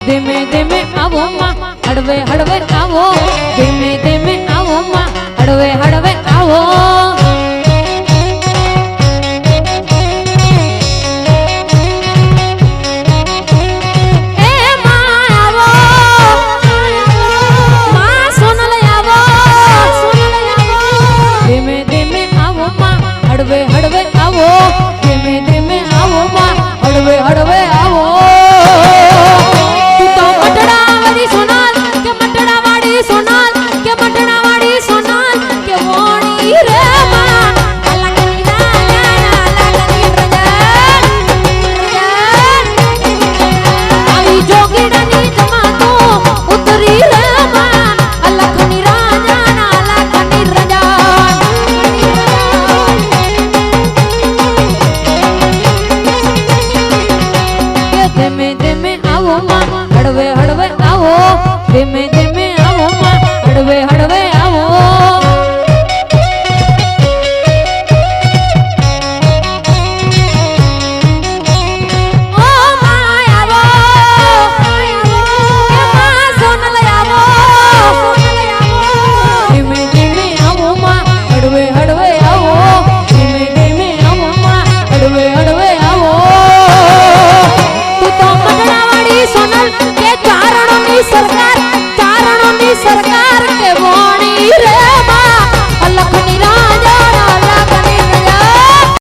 ધીમે ધીમે આવો માં હળવે હળવે આવો ધીમે ધીમે આવો માં હળવે હળવે આવો હળવે હળવે આવો ધીમે ધીમે આવો માં હળવે હળવે આવો તું તો મટડાવાળી સોનાલ કે મટડાવાળી સોનાલ કે મટડાવાળી સોનાલ કે વોણી રે માં અલગની રાજા અલગની પ્રજા આવી જોગીડાની જમાતો ઉતરી રે માં અલગની રાજા અલગની રજા ધીમે ધીમે આવો માં હળવે હળવે આવો ધીમે ધીમે આવો માં હળવે હળવે